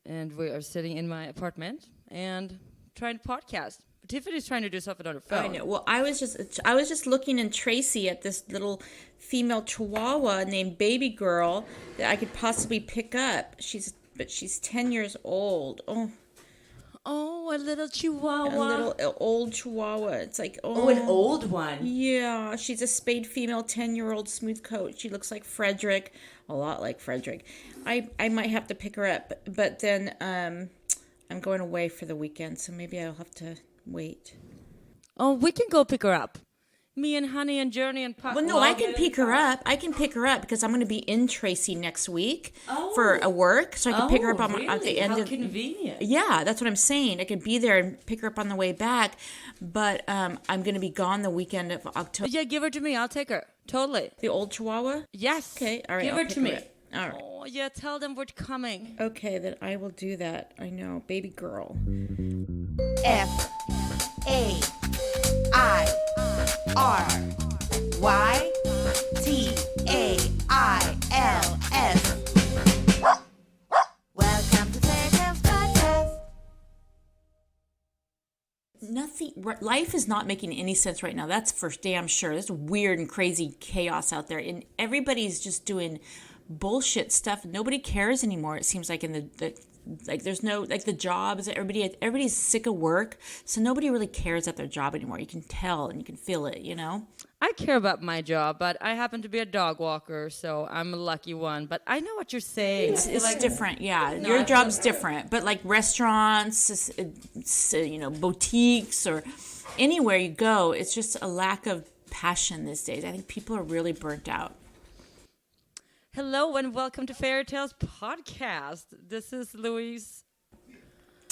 and we are sitting in my apartment and trying to podcast. Tiffany's trying to do something on her phone. I know. Well, I was just looking in Tracy at this little female Chihuahua named Baby Girl that I could possibly pick up. She's 10 years old. Oh, a little Chihuahua. A little old Chihuahua. It's like, an old one. Yeah, she's a spayed female 10-year-old smooth coat. She looks like Frederick, a lot like Frederick. I might have to pick her up, but then I'm going away for the weekend, so maybe I'll have to wait. Oh, we can go pick her up. Me and Honey and Journey and Pop. Well, no, I can pick her up. I can pick her up because I'm going to be in Tracy next week for a work, so I can pick her up on the end. How convenient. Yeah, that's what I'm saying. I can be there and pick her up on the way back, but I'm going to be gone the weekend of October. Yeah, give her to me. I'll take her. Totally. The old Chihuahua? Yes. Okay, all right. Give her to me. All right. Oh, yeah, tell them we're coming. Okay, then I will do that. I know. Baby girl. FAIRYTAILS. Welcome to Fairy Tales Podcast. Life is not making any sense right now. That's for damn sure. There's weird and crazy chaos out there, and everybody's just doing bullshit stuff. Nobody cares anymore. It seems like there's no the jobs. Everybody's sick of work, so nobody really cares at their job anymore. You can tell and you can feel it. You know. I care about my job, but I happen to be a dog walker, so I'm a lucky one. But I know what you're saying. It's different, yeah. No, your job's different, but like restaurants, boutiques, or anywhere you go, it's just a lack of passion these days. I think people are really burnt out. Hello and welcome to Fairy Tales Podcast. This is Louise.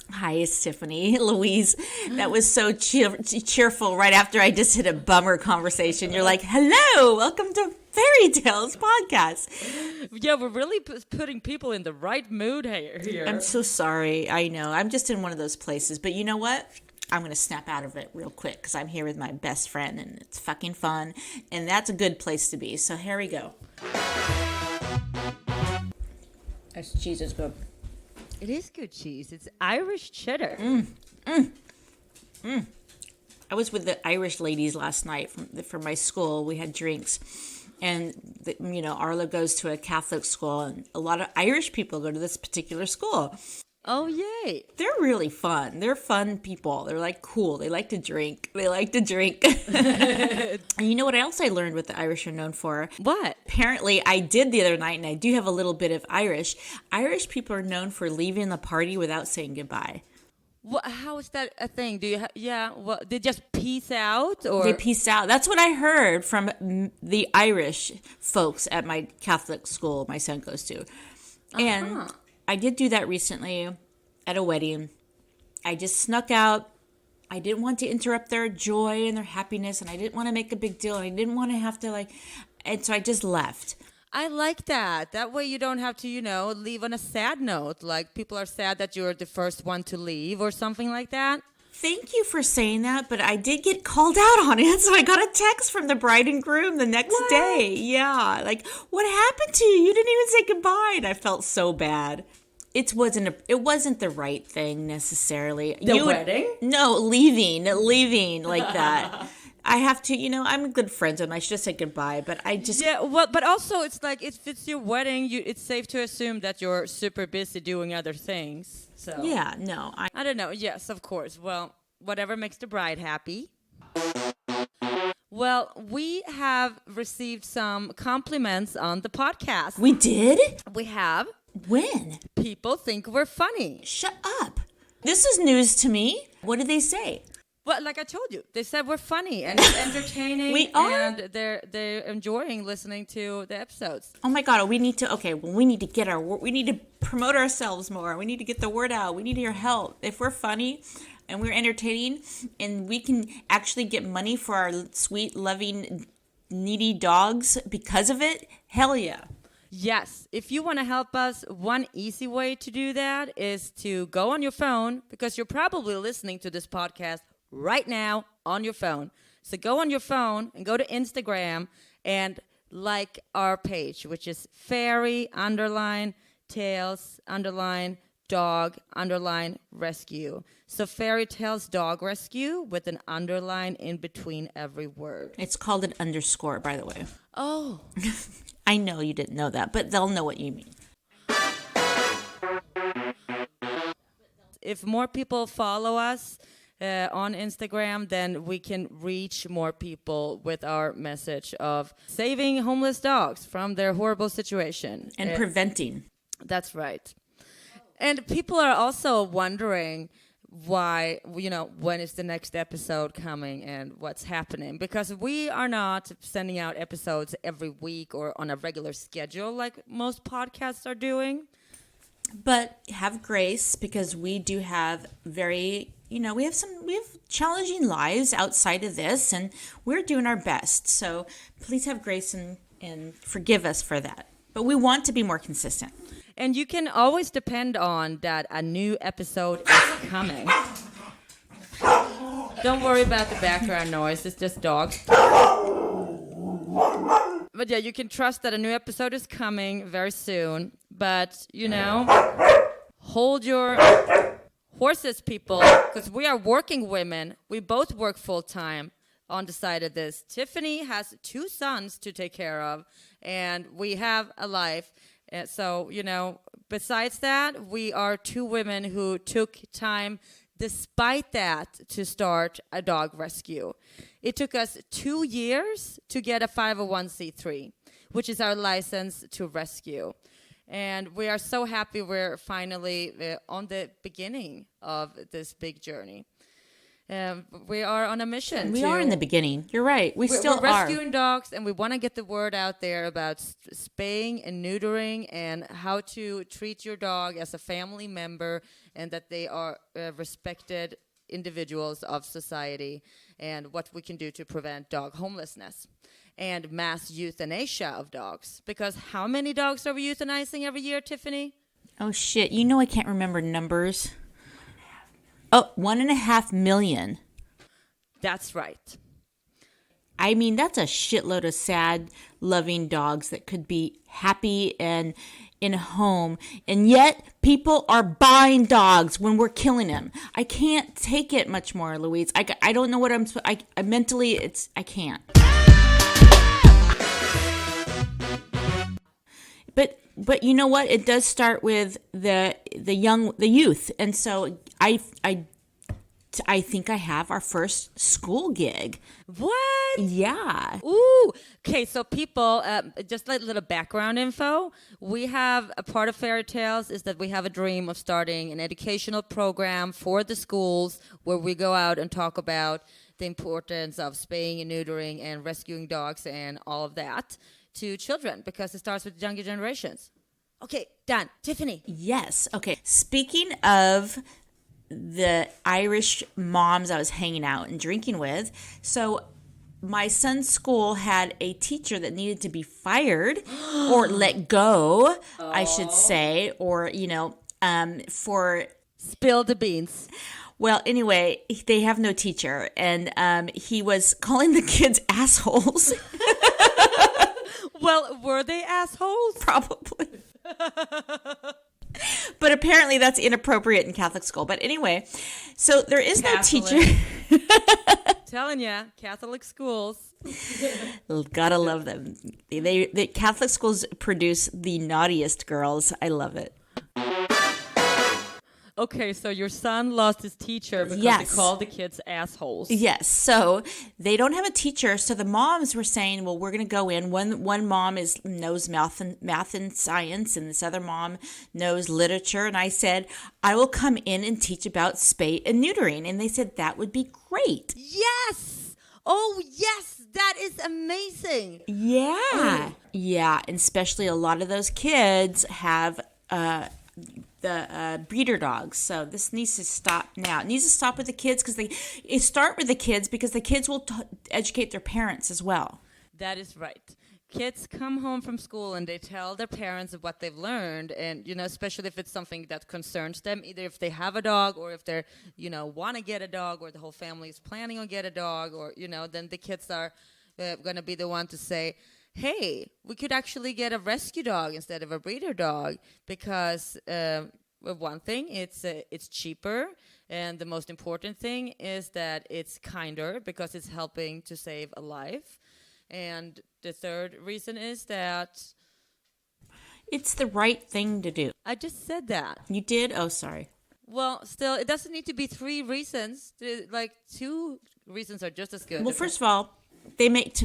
Hi, it's Tiffany. Louise, that was so cheerful right after I just hit a bummer conversation. You're like, hello, welcome to Fairy Tales Podcast. Yeah, we're really putting people in the right mood here. I'm so sorry. I know. I'm just in one of those places. But you know what? I'm going to snap out of it real quick because I'm here with my best friend and it's fucking fun. And that's a good place to be. So here we go. This cheese is good. It is good cheese. It's Irish cheddar. I was with the Irish ladies last night from my school. We had drinks. And, Arla goes to a Catholic school. And a lot of Irish people go to this particular school. Oh, yay. They're really fun. They're fun people. They're like cool. They like to drink. And you know what else I learned what the Irish are known for? What? Apparently, I did the other night, and I do have a little bit of Irish. Irish people are known for leaving the party without saying goodbye. What? How is that a thing? Do you? They just peace out, or they peace out. That's what I heard from the Irish folks at my Catholic school my son goes to, and I did do that recently at a wedding. I just snuck out. I didn't want to interrupt their joy and their happiness, and I didn't want to make a big deal. I didn't want to have to and so I just left. I like that. That way you don't have to, leave on a sad note. Like people are sad that you're the first one to leave or something like that. Thank you for saying that, but I did get called out on it. So I got a text from the bride and groom the next day. Yeah, like, what happened to you? You didn't even say goodbye. And I felt so bad. It wasn't the right thing necessarily. The wedding? No, leaving like that. I have to, I'm good friends with them. I should have said goodbye, but I just... Yeah, well, but also it's like, if it's your wedding, it's safe to assume that you're super busy doing other things. So yeah, no. I don't know. Yes, of course. Well, whatever makes the bride happy. Well, we have received some compliments on the podcast. We did? We have. When? People think we're funny. Shut up. This is news to me. What did they say? Well, like I told you, they said we're funny and it's entertaining. We are? And they're enjoying listening to the episodes. Oh my God, we need to promote ourselves more. We need to get the word out. We need your help. If we're funny and we're entertaining and we can actually get money for our sweet, loving, needy dogs because of it, hell yeah. Yes. If you want to help us, one easy way to do that is to go on your phone, because you're probably listening to this podcast right now on your phone. So go on your phone and go to Instagram and like our page, which is fairy_tales_20. dog underline rescue. So Fairy Tales dog rescue with an underline in between every word. It's called an underscore, by the way. Oh. I know you didn't know that, but they'll know what you mean. If more people follow us on Instagram, then we can reach more people with our message of saving homeless dogs from their horrible situation. And preventing. That's right. And people are also wondering why, when is the next episode coming and what's happening? Because we are not sending out episodes every week or on a regular schedule like most podcasts are doing. But have grace, because we do have we have challenging lives outside of this, and we're doing our best. So please have grace and forgive us for that. But we want to be more consistent. And you can always depend on that a new episode is coming. Don't worry about the background noise. It's just dogs. But yeah, you can trust that a new episode is coming very soon. But, hold your horses, people, because we are working women. We both work full-time on the side of this. Tiffany has 2 sons to take care of, and we have a life. So, besides that, we are 2 women who took time, despite that, to start a dog rescue. It took us 2 years to get a 501c3, which is our license to rescue. And we are so happy we're finally on the beginning of this big journey. We are on a mission. We are in the beginning. You're right. We're rescuing dogs, and we want to get the word out there about spaying and neutering and how to treat your dog as a family member, and that they are respected individuals of society, and what we can do to prevent dog homelessness and mass euthanasia of dogs. Because how many dogs are we euthanizing every year, Tiffany? Oh, shit. I can't remember numbers. Oh, 1.5 million. That's right. I mean, that's a shitload of sad, loving dogs that could be happy and in a home. And yet, people are buying dogs when we're killing them. I can't take it much more, Louise. I don't know what I mentally, I can't. But you know what? It does start with the youth. And so I think I have our first school gig. What? Yeah. Ooh. Okay, so people, just like a little background info, we have a part of Fairy Tales is that we have a dream of starting an educational program for the schools where we go out and talk about the importance of spaying and neutering and rescuing dogs and all of that to children, because it starts with younger generations. Okay, done. Tiffany. Yes. Okay. Speaking of the Irish moms I was hanging out and drinking with, so my son's school had a teacher that needed to be fired or let go, I should say, or, for... Spill the beans. Well, anyway, they have no teacher, and he was calling the kids assholes. Well, were they assholes? Probably. But apparently that's inappropriate in Catholic school. But anyway, so there is no teacher. Telling ya, Catholic schools. Gotta love them. The Catholic schools produce the naughtiest girls. I love it. Okay, so your son lost his teacher because he called the kids assholes. Yes, so they don't have a teacher. So the moms were saying, well, we're going to go in. One mom knows math and science, and this other mom knows literature. And I said, I will come in and teach about spay and neutering. And they said, that would be great. Yes! Oh, yes! That is amazing! Yeah. Yeah, and especially a lot of those kids have... the breeder dogs. So this needs to stop now. It needs to stop with the kids because the kids will educate their parents as well. That is right. Kids come home from school and they tell their parents of what they've learned, and especially if it's something that concerns them, either if they have a dog or if they're want to get a dog, or the whole family is planning on get a dog, or then the kids are going to be the one to say, hey, we could actually get a rescue dog instead of a breeder dog, because one thing, it's cheaper, and the most important thing is that it's kinder because it's helping to save a life. And the third reason is that It's the right thing to do. I just said that. You did? Oh, sorry. Well, still, it doesn't need to be 3 reasons. Like 2 reasons are just as good. Well, first of all, they make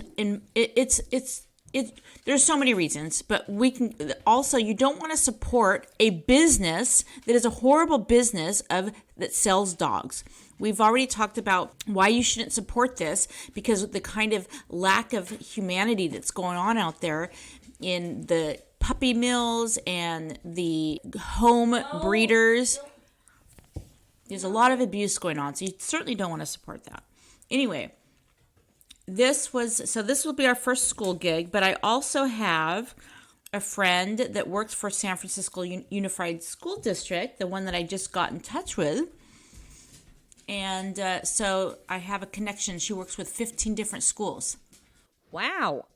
there's so many reasons, but we can also, you don't want to support a business that is a horrible business that sells dogs. We've already talked about why you shouldn't support this, because of the kind of lack of humanity that's going on out there in the puppy mills and the home breeders. There's a lot of abuse going on, so you certainly don't want to support that. Anyway, this will be our first school gig, but I also have a friend that works for San Francisco Unified School District, the one that I just got in touch with. And so I have a connection. She works with 15 different schools. Wow.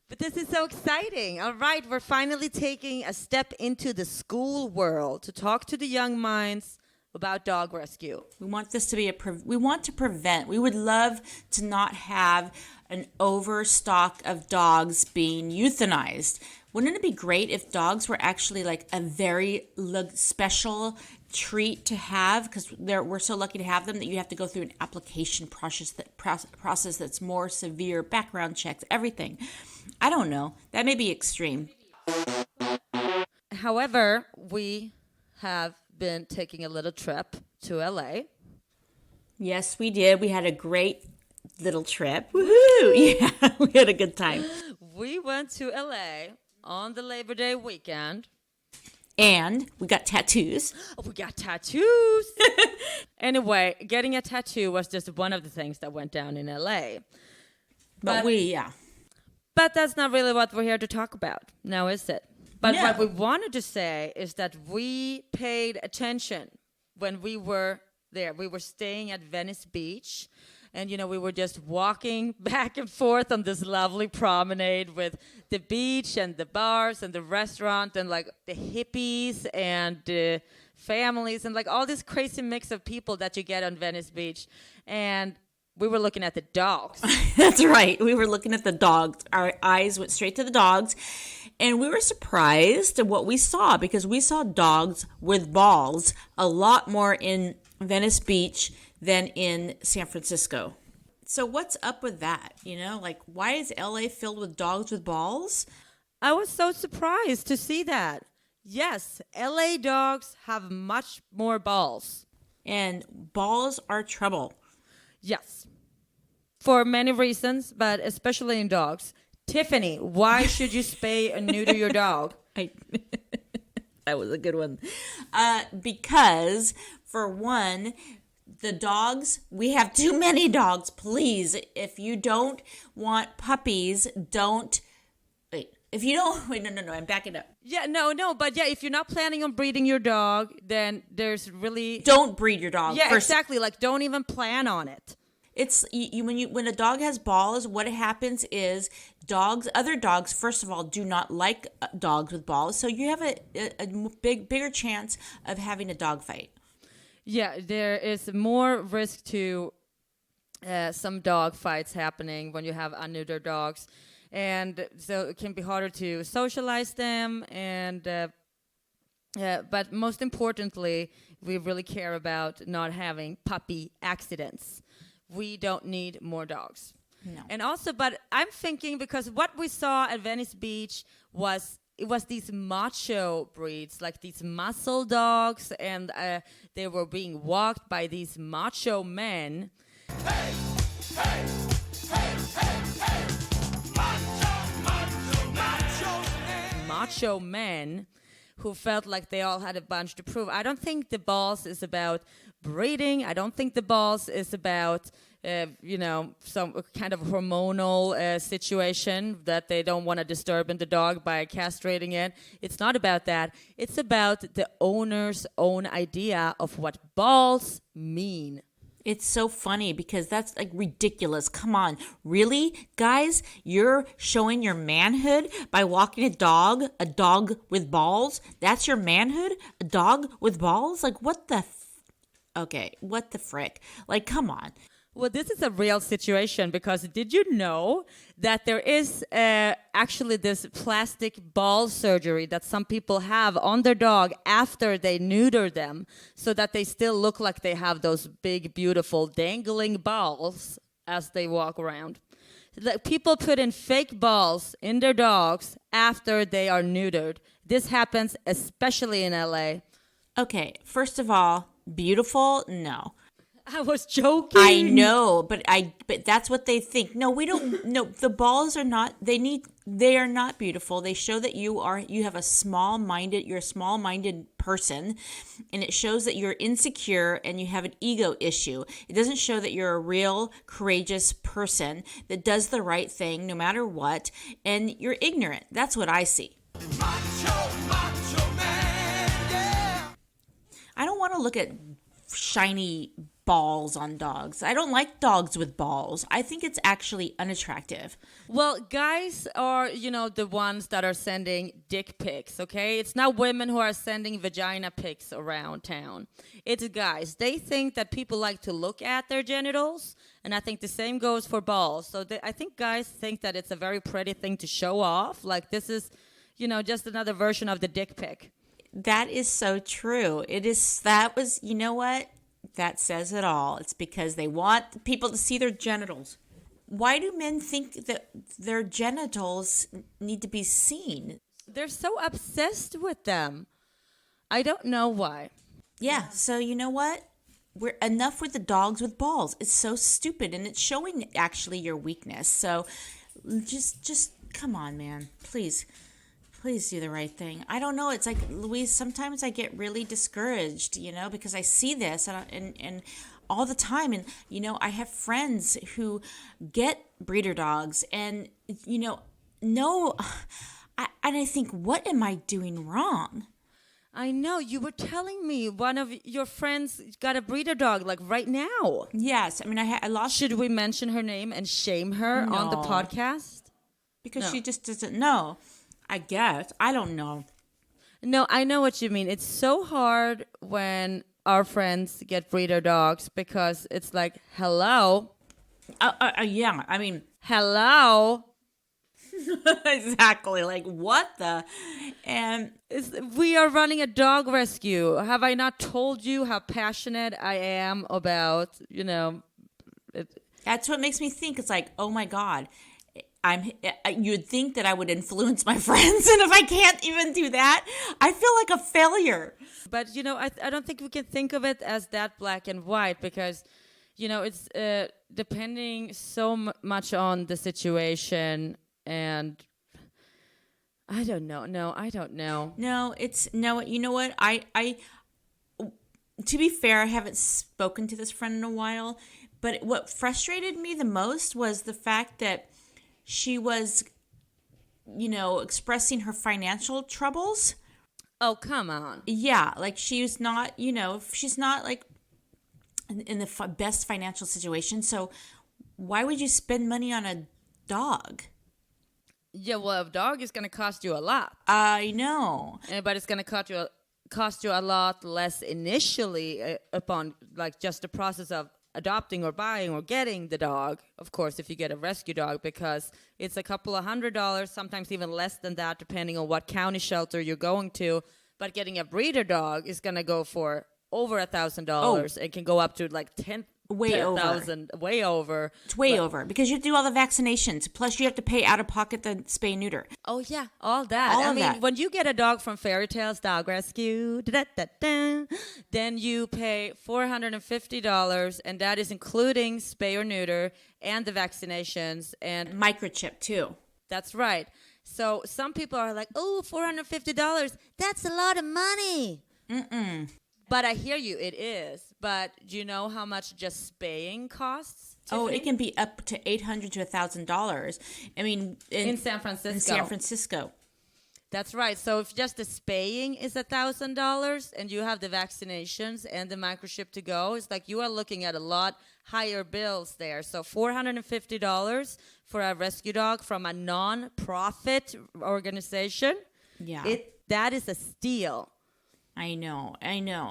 But this is so exciting. All right, we're finally taking a step into the school world to talk to the young minds about dog rescue. We want this to be we want to prevent. We would love to not have an overstock of dogs being euthanized. Wouldn't it be great if dogs were actually like a very special treat to have, because we're so lucky to have them, that you have to go through an application process that's more severe, background checks, everything. I don't know. That may be extreme. However, we have been taking a little trip to LA. Yes, we did. We had a great little trip. Woohoo! Yeah, we had a good time. We went to LA on the Labor Day weekend. And we got tattoos. Oh, we got tattoos. Anyway, getting a tattoo was just one of the things that went down in LA. But that's not really what we're here to talk about. Now, is it? But No. what we wanted to say is that we paid attention when we were there. We were staying at Venice Beach. And, we were just walking back and forth on this lovely promenade with the beach and the bars and the restaurant and, like, the hippies and the families and, like, all this crazy mix of people that you get on Venice Beach. And we were looking at the dogs. That's right. We were looking at the dogs. Our eyes went straight to the dogs. And we were surprised at what we saw, because we saw dogs with balls a lot more in Venice Beach than in San Francisco. So what's up with that? Like, why is LA filled with dogs with balls? I was so surprised to see that. Yes, LA dogs have much more balls. And balls are trouble. Yes. For many reasons, but especially in dogs. Tiffany, why should you spay and neuter your dog? That was a good one. Because, for one, the dogs, we have too many dogs. Please, if you don't want puppies, I'm backing up. Yeah, no, but yeah, if you're not planning on breeding your dog, then there's really... Don't breed your dog. Yeah, First, exactly, like don't even plan on it. It's when a dog has balls, what happens is other dogs, first of all, do not like dogs with balls, so you have a bigger chance of having a dog fight. Yeah, there is more risk to some dog fights happening when you have unneutered dogs, and so it can be harder to socialize them. And but most importantly, we really care about not having puppy accidents. We don't need more dogs. No. And also, but I'm thinking, because what we saw at Venice Beach was these macho breeds, like these muscle dogs, and they were being walked by these macho men. Hey, hey, hey, hey, hey. Macho men who felt like they all had a bunch to prove. I don't think the balls is about breeding. I don't think the balls is about, some kind of hormonal situation that they don't want to disturb in the dog by castrating it. It's not about that. It's about the owner's own idea of what balls mean. It's so funny because that's like ridiculous. Come on. Really? Guys, you're showing your manhood by walking a dog with balls? That's your manhood? A dog with balls? Like what the okay, what the frick? Like come on. Well, this is a real situation because did you know that there is actually this plastic ball surgery that some people have on their dog after they neuter them so that they still look like they have those big, beautiful, dangling balls as they walk around? Like, people put in fake balls in their dogs after they are neutered. This happens especially in LA. Okay, first of all, beautiful? No. I was joking. I know, but that's what they think. No, we don't. No, the balls are not. They are not beautiful. They show that you have a you're a small-minded person, and it shows that you're insecure and you have an ego issue. It doesn't show that you're a real courageous person that does the right thing no matter what, and you're ignorant. That's what I see. Macho man, yeah. I don't want to look at shiny balls on dogs. I don't like dogs with balls. I think it's actually unattractive. Well, guys are, the ones that are sending dick pics, okay? It's not women who are sending vagina pics around town. It's guys. They think that people like to look at their genitals, and I think the same goes for balls. So I think guys think that it's a very pretty thing to show off. Like this is, just another version of the dick pic. That is so true. You know what? That says it all. It's because they want people to see their genitals. Why do men think that their genitals need to be seen? They're so obsessed with them. I don't know why. Yeah, so you know what? We're enough with the dogs with balls. It's so stupid, and it's showing actually your weakness. So just come on, man. Please do the right thing. I don't know. It's like, Louise, sometimes I get really discouraged, because I see this and all the time. And, I have friends who get breeder dogs and, I think, what am I doing wrong? I know. You were telling me one of your friends got a breeder dog, like right now. Yes. I mean, I lost... Should we mention her name and shame her on the podcast? Because she just doesn't know. I guess. I don't know. No, I know what you mean. It's so hard when our friends get breeder dogs because it's like, hello. Yeah, I mean. Hello. Exactly. Like, what the? And we are running a dog rescue. Have I not told you how passionate I am about, That's what makes me think. It's like, oh my God. You'd think that I would influence my friends, and if I can't even do that, I feel like a failure. But I don't think we can think of it as that black and white because it's depending so much on the situation, and I don't know. No, I don't know. No, you know what? I to be fair, I haven't spoken to this friend in a while, but what frustrated me the most was the fact that she was, expressing her financial troubles. Oh, come on. Yeah, like she's not, she's not like in the best financial situation. So why would you spend money on a dog? Yeah, well, a dog is going to cost you a lot. I know. But it's going to cost you a lot less initially upon like just the process of adopting or buying or getting the dog, of course, if you get a rescue dog, because it's a couple of $100, sometimes even less than that, depending on what county shelter you're going to. But getting a breeder dog is going to go for over $1,000. It can go up to like $10,000. Way over. It's way over because you have to do all the vaccinations. Plus, you have to pay out of pocket the spay and neuter. Oh yeah, all that. I mean, when you get a dog from Fairy Tales Dog Rescue, then you pay $450, and that is including spay or neuter and the vaccinations and microchip too. That's right. So some people are like, "Oh, $450. That's a lot of money." But I hear you, it is. But do you know how much just spaying costs? Tiffany? It can be up to $800 to $1,000. I mean, in San Francisco. In San Francisco. That's right. So if just the spaying is $1,000 and you have the vaccinations and the microchip to go, it's like you are looking at a lot higher bills there. So $450 for a rescue dog from a non-profit organization. Yeah. That is a steal. I know.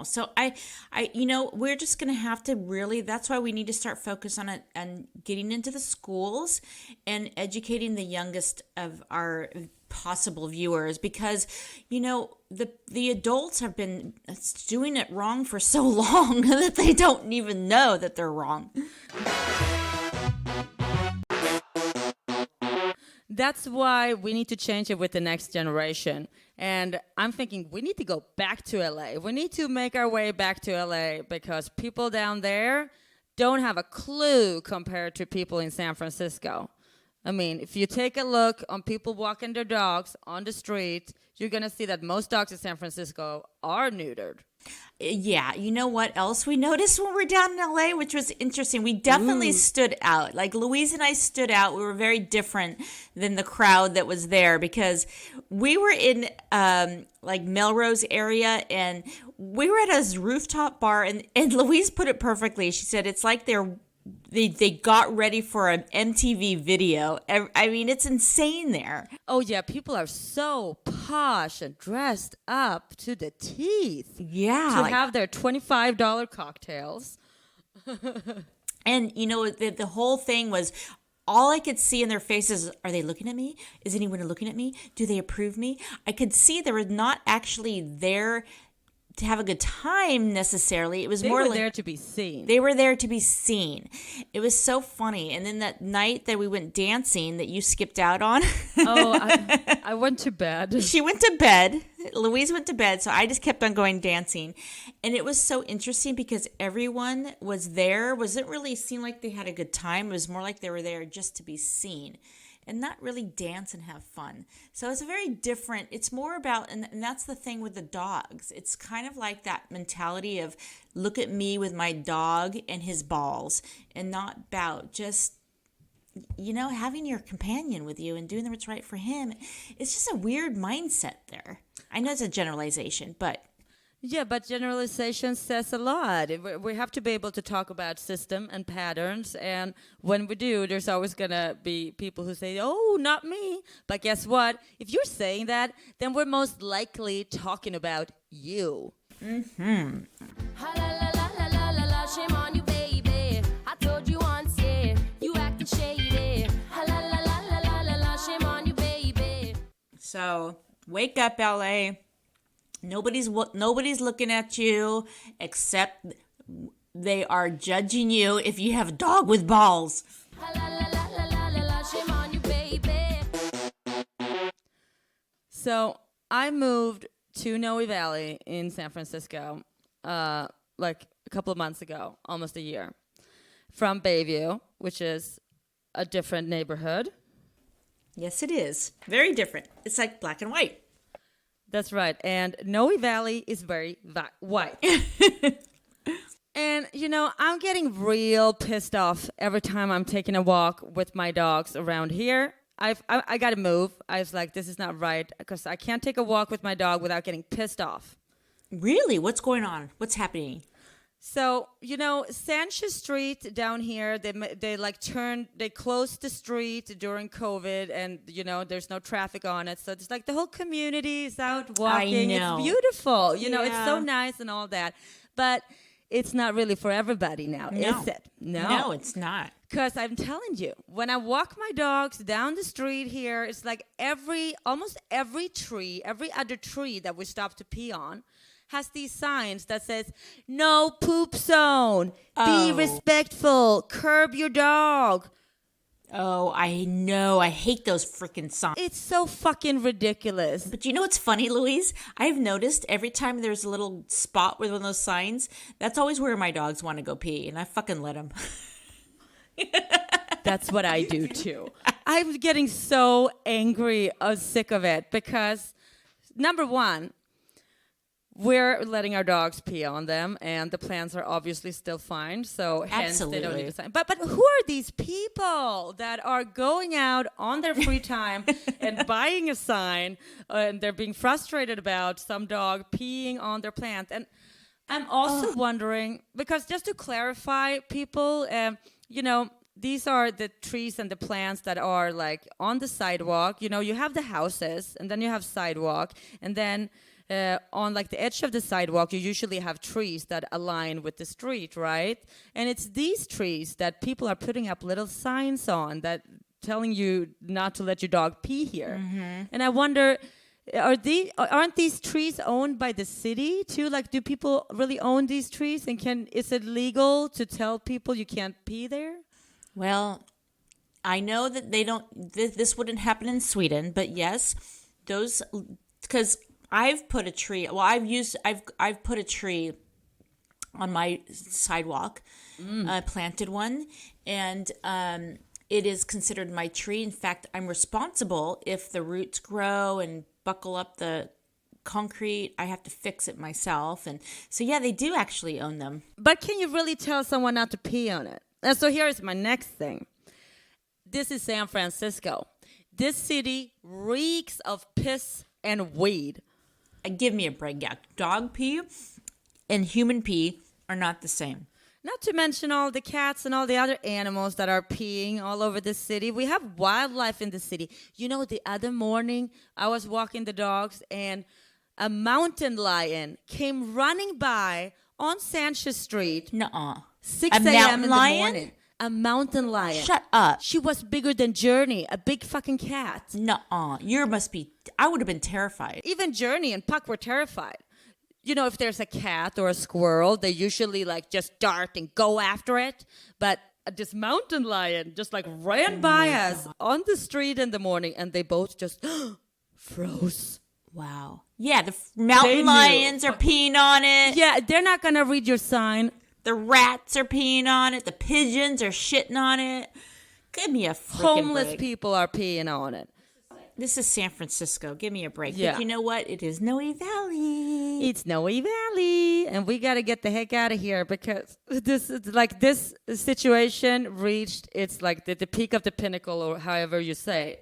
So we're just going to have to really, that's why we need to start focus on it and getting into the schools and educating the youngest of our possible viewers, because, the adults have been doing it wrong for so long that they don't even know that they're wrong. That's why we need to change it with the next generation. And I'm thinking we need to go back to LA. We need to make our way back to LA because people down there don't have a clue compared to people in San Francisco. I mean, if you take a look on people walking their dogs on the street, you're going to see that most dogs in San Francisco are neutered. Yeah, you know what else we noticed when we were down in LA, which was interesting? We definitely stood out. Like Louise and I stood out. We were very different than the crowd that was there because we were in like Melrose area, and we were at a rooftop bar, and Louise put it perfectly. She said it's like they got ready for an MTV video. I mean, it's insane there. Oh, yeah. People are so posh and dressed up to the teeth. Yeah. To have their $25 cocktails. And, the whole thing was, all I could see in their faces, are they looking at me? Is anyone looking at me? Do they approve me? I could see they were not actually there to have a good time necessarily. It was more like there to be seen. They were there to be seen. It was so funny. And then that night that we went dancing that you skipped out on. Oh, I went to bed. She went to bed. Louise went to bed. So I just kept on going dancing. And it was so interesting because everyone was there. Wasn't really seem like they had a good time. It was more like they were there just to be seen and not really dance and have fun. So it's a very different, it's more about, and that's the thing with the dogs. It's kind of like that mentality of look at me with my dog and his balls, and not about just, having your companion with you and doing what's right for him. It's just a weird mindset there. I know it's a generalization, but... Yeah, but generalization says a lot. We have to be able to talk about system and patterns. And when we do, there's always going to be people who say, oh, not me. But guess what? If you're saying that, then we're most likely talking about you. Mm-hmm. Shame on you, baby. I told you once, yeah, you acting shady. Shame on you, baby. So, wake up, LA. Nobody's looking at you except they are judging you if you have a dog with balls. So I moved to Noe Valley in San Francisco like a couple of months ago, almost a year, from Bayview, which is a different neighborhood. Yes, it is. Very different. It's like black and white. That's right. And Noe Valley is very white. And, I'm getting real pissed off every time I'm taking a walk with my dogs around here. I got to move. I was like, this is not right because I can't take a walk with my dog without getting pissed off. Really? What's going on? What's happening? So, Sanchez Street down here, they closed the street during COVID and, there's no traffic on it. So it's like the whole community is out walking. I know. It's beautiful. Yeah. It's so nice and all that. But it's not really for everybody now, is it? No, it's not. Because I'm telling you, when I walk my dogs down the street here, it's like almost every other tree that we stop to pee on has these signs that says, no poop zone, be respectful, curb your dog. Oh, I know. I hate those freaking signs. It's so fucking ridiculous. But you know what's funny, Louise? I've noticed every time there's a little spot with one of those signs, that's always where my dogs want to go pee, and I fucking let them. That's what I do too. I'm getting so angry or sick of it because, number one, we're letting our dogs pee on them, and the plants are obviously still fine, so hence they don't need a sign. But who are these people that are going out on their free time and buying a sign, and they're being frustrated about some dog peeing on their plant? And I'm also wondering, because just to clarify, people, these are the trees and the plants that are like on the sidewalk. You have the houses, and then you have sidewalk, and then on like the edge of the sidewalk, you usually have trees that align with the street, right? And it's these trees that people are putting up little signs on that telling you not to let your dog pee here. Mm-hmm. And I wonder, aren't these trees owned by the city too? Like, do people really own these trees? And is it legal to tell people you can't pee there? Well, I know that they don't. This wouldn't happen in Sweden, but yes, those, because I've put a tree. Well, I've put a tree on my sidewalk. I planted one, and it is considered my tree. In fact, I'm responsible if the roots grow and buckle up the concrete. I have to fix it myself, and so yeah, they do actually own them. But can you really tell someone not to pee on it? And so here's my next thing. This is San Francisco. This city reeks of piss and weed. Give me a break. Yeah, dog pee and human pee are not the same. Not to mention all the cats and all the other animals that are peeing all over the city. We have wildlife in the city. The other morning, I was walking the dogs, and a mountain lion came running by on Sanchez Street. Nuh-uh. 6 a.m. in the morning. A mountain lion. Shut up. She was bigger than Journey, a big fucking cat. Nuh-uh. I would have been terrified. Even Journey and Puck were terrified. If there's a cat or a squirrel, they usually like just dart and go after it. But this mountain lion just like ran by us on the street in the morning, and they both just froze. Wow. Yeah, the mountain lions are peeing on it. Yeah, they're not going to read your sign. The rats are peeing on it. The pigeons are shitting on it. Give me a freaking Homeless break. people are peeing on it. This is San Francisco. Give me a break. Yeah. But you know what? It is Noe Valley. It's Noe Valley, and we got to get the heck out of here, because this situation reached its like the peak of the pinnacle, or however you say.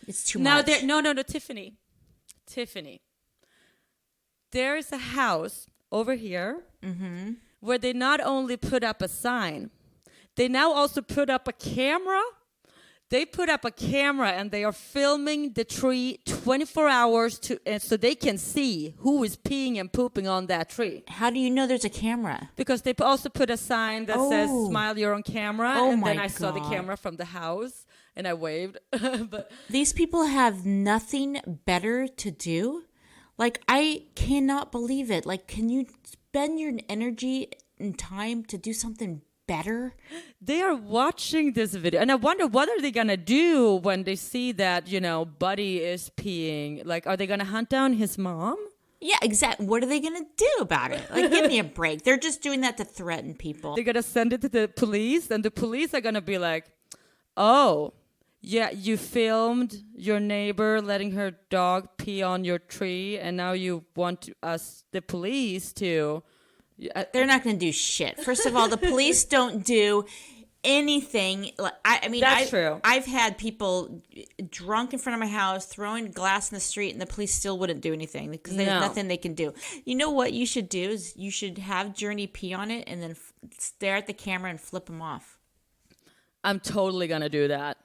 It's too much. No, Tiffany. There is a house over here where they not only put up a sign, they now also put up a camera. They put up a camera, and they are filming the tree 24 hours so they can see who is peeing and pooping on that tree. How do you know there's a camera? Because they also put a sign that says "Smile, you're on camera." Oh, and my then I saw the God. camera from the house, and I waved. But These people have nothing better to do? Like, I cannot believe it. Like, can you spend your energy and time to do something better? they are watching this video, and I wonder what are they gonna do when they see that Buddy is peeing. Like, are they gonna hunt down his mom? Yeah, exactly. What are they going to do about it? Like, give me a break. They're just doing that to threaten people. They're gonna send it to the police, and the police are gonna be like, "Oh, yeah, you filmed your neighbor letting her dog pee on your tree, and now you want us, the police, to." They're not going to do shit. First of all, the police don't do anything. That's true. I've had people drunk in front of my house, throwing glass in the street, and the police still wouldn't do anything because there's nothing they can do. You know what you should do is you should have Journey pee on it and then stare at the camera and flip them off. I'm totally gonna do that.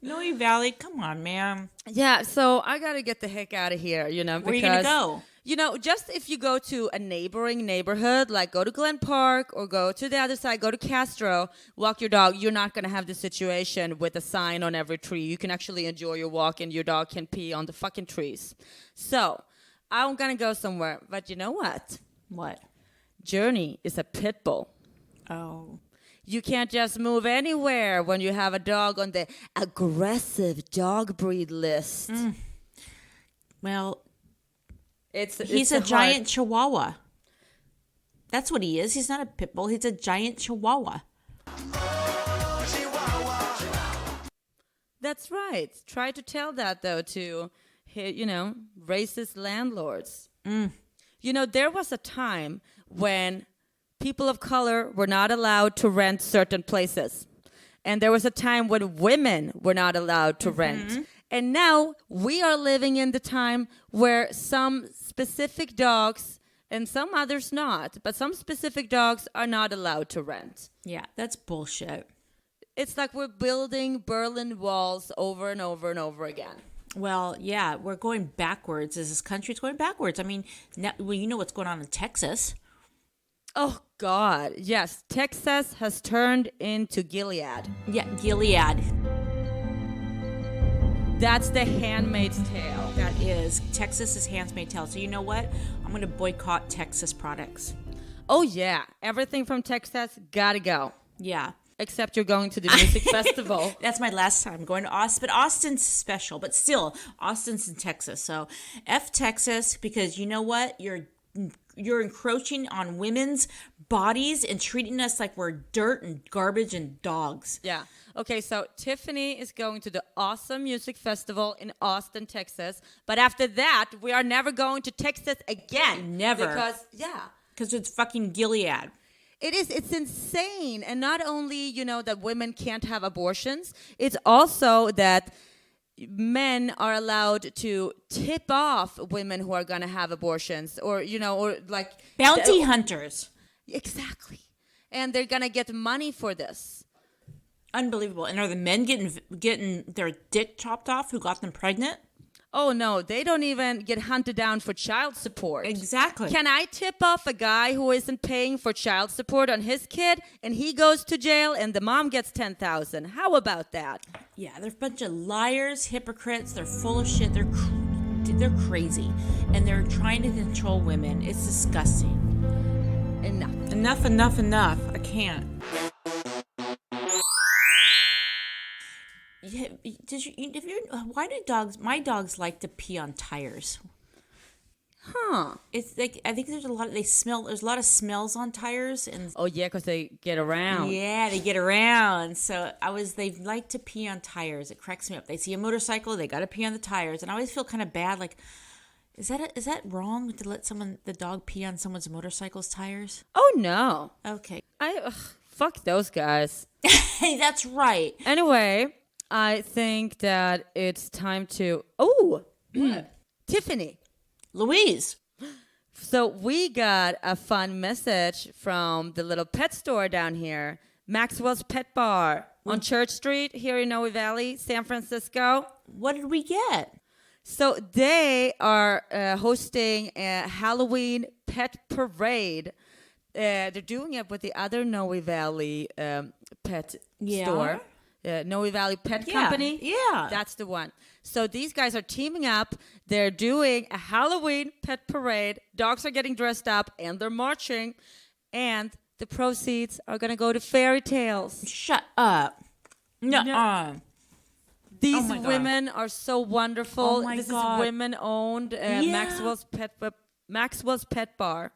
Noe Valley, come on, man. Yeah, so I gotta get the heck out of here, because Where are you going to go? Just if you go to a neighboring neighborhood, like go to Glen Park or go to the other side, go to Castro, walk your dog, you're not going to have the situation with a sign on every tree. You can actually enjoy your walk, and your dog can pee on the fucking trees. So I'm going to go somewhere. But you know what? What? Journey is a pit bull. Oh. You can't just move anywhere when you have a dog on the aggressive dog breed list. Well, it's he's a giant Chihuahua. That's what he is. He's not a pit bull. He's a giant Chihuahua. That's right. Try to tell that, though, to, racist landlords. You know, there was a time when people of color were not allowed to rent certain places. And there was a time when women were not allowed to rent. And now we are living in the time where some specific dogs and some others not, but some specific dogs are not allowed to rent. Yeah, that's bullshit. It's like we're building Berlin walls over and over and over again. Well, yeah, we're going backwards. As this country's going backwards. I mean, you know what's going on in Texas. Oh, God. Yes, Texas has turned into Gilead. Yeah, Gilead. That's the Handmaid's Tale. That is. Texas is Handmaid's Tale. So you know what? I'm going to boycott Texas products. Oh, yeah. Everything from Texas, gotta go. Yeah. Except you're going to the music festival. That's my last time going to Austin. But Austin's special. But still, Austin's in Texas. So F Texas, because you know what? You're encroaching on women's bodies and treating us like we're dirt and garbage and dogs. Yeah. Okay, so Tiffany is going to the awesome music festival in Austin, Texas. But after that, we are never going to Texas again. Never. Because it's fucking Gilead. It's insane. And not only, you know, that women can't have abortions, it's also that men are allowed to tip off women who are going to have abortions or, you know, or like Bounty hunters. Exactly. And they're going to get money for this. Unbelievable. And are the men getting their dick chopped off who got them pregnant? Oh, no, they don't even get hunted down for child support. Exactly. Can I tip off a guy who isn't paying for child support on his kid and he goes to jail and the mom gets $10,000? How about that? Yeah, they're a bunch of liars, hypocrites. They're full of shit. They're crazy. And they're trying to control women. It's disgusting. Enough. I can't. Yeah, why do my dogs like to pee on tires? Huh. It's like, I think there's a lot of smells on tires. And oh, yeah, because they get around. Yeah, they get around. So they like to pee on tires. It cracks me up. They see a motorcycle, they got to pee on the tires. And I always feel kind of bad, like, is that wrong to let the dog pee on someone's motorcycle's tires? Oh, no. Okay. Fuck those guys. Hey, that's right. Anyway, I think that it's time to... Oh, Tiffany. Louise. So we got a fun message from the little pet store down here, Maxwell's Pet Bar on Church Street here in Noe Valley, San Francisco. What did we get? So they are hosting a Halloween pet parade. They're doing it with the other Noe Valley pet store. Noe Valley Pet Company. Yeah. That's the one. So these guys are teaming up. They're doing a Halloween pet parade. Dogs are getting dressed up and they're marching. And the proceeds are going to go to fairy tales. Shut up. No. These women are so wonderful. Oh my this God. is women-owned Maxwell's Pet Bar.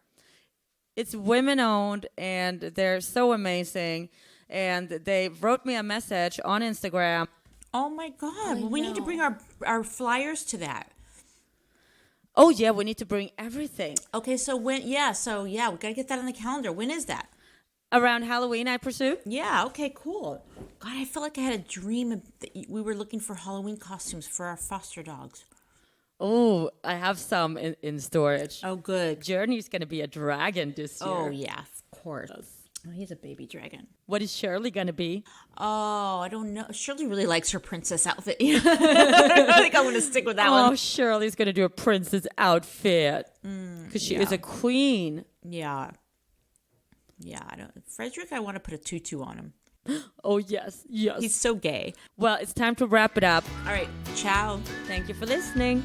It's women-owned, and they're so amazing. And they wrote me a message on Instagram. Oh, my God. We need to bring our flyers to that. Oh, yeah, we need to bring everything. Okay, so we got to get that on the calendar. When is that? Around Halloween, I presume? Yeah, okay, cool. God, I feel like I had a dream that we were looking for Halloween costumes for our foster dogs. Oh, I have some in storage. Oh, good. Journey's going to be a dragon this year. Oh, yeah, of course. Oh, he's a baby dragon. What is Shirley going to be? Oh, I don't know. Shirley really likes her princess outfit. I think I'm going to stick with that one. Oh, Shirley's going to do a princess outfit. Because she is a queen. Yeah. Yeah, Frederick, I want to put a tutu on him. Oh, yes. He's so gay. Well, it's time to wrap it up. All right, ciao. Thank you for listening.